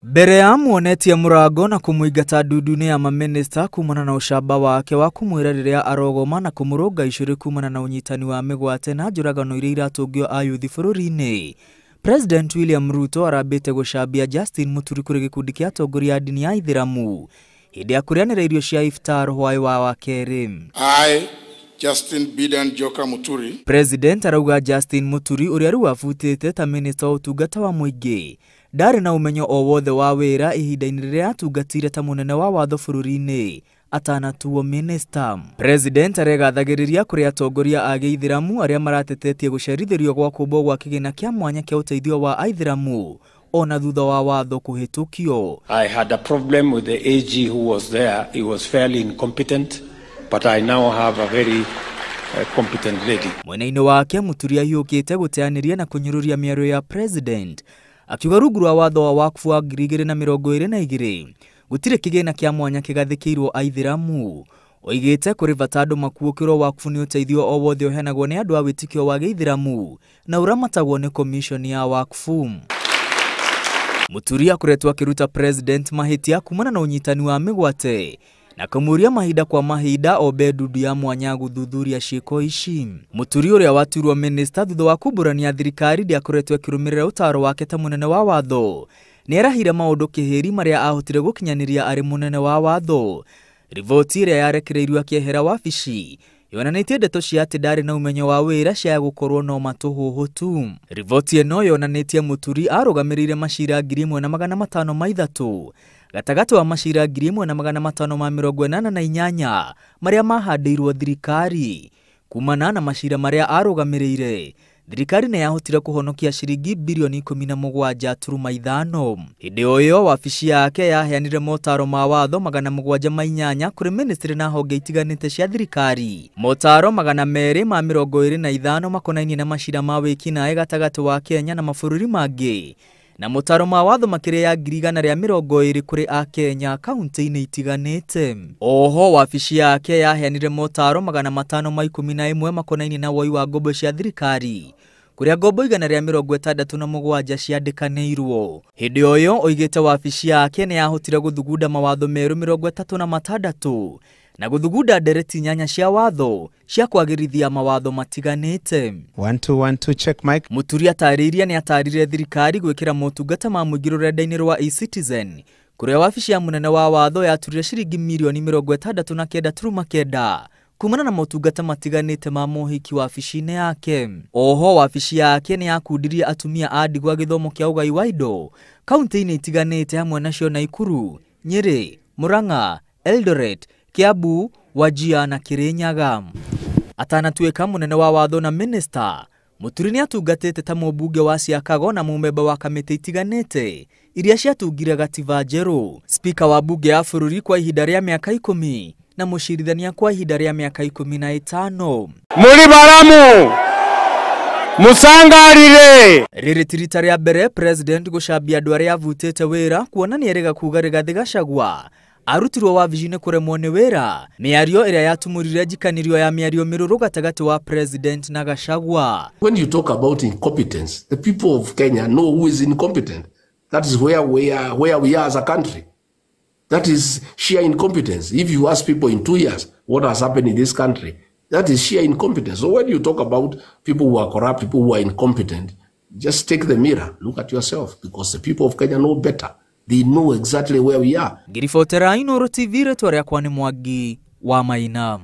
Mbere ya muonetie mũrango na kũmũingata ndundu-inĩ ya maminista kumana na ũcamba wake wa kũmwĩra rĩrĩa arogoma na kũmũrũnga icũrĩ kumana na ũnyitani wa mĩgwate na njũragano iria iratũngio ayuthi bũrũri-inĩ. President William Ruto arambĩte gũcambia Justin Muturi kũrĩ gĩkundi kĩa atongoria a dini ya Ithĩramu hĩndĩ ya kũrĩanĩra irio cia iftar hwaĩ wa wakerĩ. Justin Bidan Joka Muturi. President arauga Justin Muturi ũrĩa rĩu abutĩte ta minista wa ũtungata wa mũingĩ ndarĩ na ũmenyo o wothe wa wĩra ihinda-inĩ rĩrĩa atungatire ta mũnene wa watho bũrũri-inĩ atanatuo minista. President aregathagĩrĩria kũrĩ atongoria a Gĩithĩramu arĩa maratetetie gũcerithĩrio gwa kũmbwo gwa kĩgĩna kĩa mwanya kĩa ũteithio wa Aithĩramu ona thutha wa watho kũhĩtũkio. I had a problem with the AG who was there. He was fairly incompetent, but I now have a very competent lady. Mwena-inĩ wake Muturi ahiũkĩte gũteanĩria na kũnyũrũria mĩario ya president akiuga rungu rwa watho wa wakfu wa 2022 gũtirĩ kĩgĩna kĩa mwanya kĩgathĩkĩirwo Aithĩramu. Oigĩte kũrĩ bata andũ makuũkĩrwo wakfu nĩ ũteithio o wothe ũheanagwo nĩ andũ a wĩtĩkio wa Gĩithĩramu na ũramatagwo nĩ commission ya wakfu. Muturi akoretwo akĩruta president mahĩtia kumana na ũnyitani wa mĩgwate na kũmũria mahinda kwa mahinda ombe ndundu ya mwanya gũthuthuria ciĩko ici. Muturi ũrĩa waturwo minista thutha wa kumbũrania thirikari ndiakoretwo akĩrũmĩrĩra ũtaaro wake ta mũnene wa watho. Nĩarahire maũndũ kĩhĩri marĩa ahotire gũkinyanĩria arĩ mũnene wa watho. Riboti ĩrĩa yarekereirio akĩehera wabici yonanĩtie ndeto cia atĩ ndarĩ na ũmenyo wa wĩra cia gũkorwo no matũhũhũ tu. Riboti ĩno yonanĩtie Muturi arũgamĩrĩire macira 1503 gatagati wa macira 1588 marĩa mahandĩirwo thirikari. Kumana na macira marĩa arũgamĩrĩire, thirikari nĩ yahotire kũhonokia ciringi bilioni 17.5. Hĩndĩ o ĩyo wabici yake yaheanire motaro ma watho 708 kũrĩ ministry na honge itiganĩte cia thirikari. Motaro 225 makonainie na macira ma wĩkinaĩ gatagati wa Kenya na mabũrũri mangĩ, na motaro ma watho makĩria ya 120 kũrĩ a Kenya kaunti-inĩ itiganĩte. Oho wabici yake yaheanire motaro 511 makonainie na woi wa ngombo cia thirikari kũrĩa ngombo 167 ciandĩkanĩirwo. Hĩndĩ o ĩyo oigĩte wabici yake nĩ yahotire gũthugunda mawatho merũ 36 na gũthugunda ndereti 8 cia watho cia kwagĩrithia mawatho matiganĩte. 1212 check mic. Muturi atarĩirie nĩ atarire thirikari gwĩkĩra motungata ma mũingĩ rũrenda-inĩ rwa eCitizen kũrĩa wabici ya mũnene wa watho yaturire ciringi milioni 69.9 kumana na motungata matiganĩte ma mohiki wabici-inĩ yake. Oho wabici yake nĩ yakundirie atumia a ndigwa gĩthomo kĩa ũgai wa indo kaunti-inĩ itiganĩte hamwe nacio Naikuru, Nyeri, Murang'a, Eldoret, Kiambu, Wajir na Kirinyaga. Atanatuĩka mũnene wa watho na minista, Muturi nĩ atungatĩte ta mũmbunge wa Siakago na mũmemba wa kamĩtĩ itiganĩte iria ciatungire gatiba njerũ, speaker wa bunge ya bũrũri kwa ihinda rĩa mĩaka 10 na mũcirithania kwa ihinda rĩa mĩaka 15. Muri baramu musangarire. Rĩrĩ ti rita rĩa mbere president gũcambia andũ arĩa avutĩte wĩra kuona nĩerĩga kuga Rigathĩ Gachagua arutirwo wabici-inĩ kũremwo nĩ wĩra, mĩario ĩrĩa yatumũrire njikanĩrio ya mĩario mĩrũrũ gatagati wa president na Gachagua. When you talk about incompetence, the people of Kenya know who is incompetent. That is where we are as a country. That is sheer incompetence. If you ask people in 2 years what has happened in this country, that is sheer incompetence. So when you talk about people who are corrupt, people who are incompetent, just take the mirror, look at yourself, because the people of Kenya know better. They know exactly where we are. Ngiribotera Inooro TV, rĩtwa rĩakwa nĩ Mwangi wa Maina.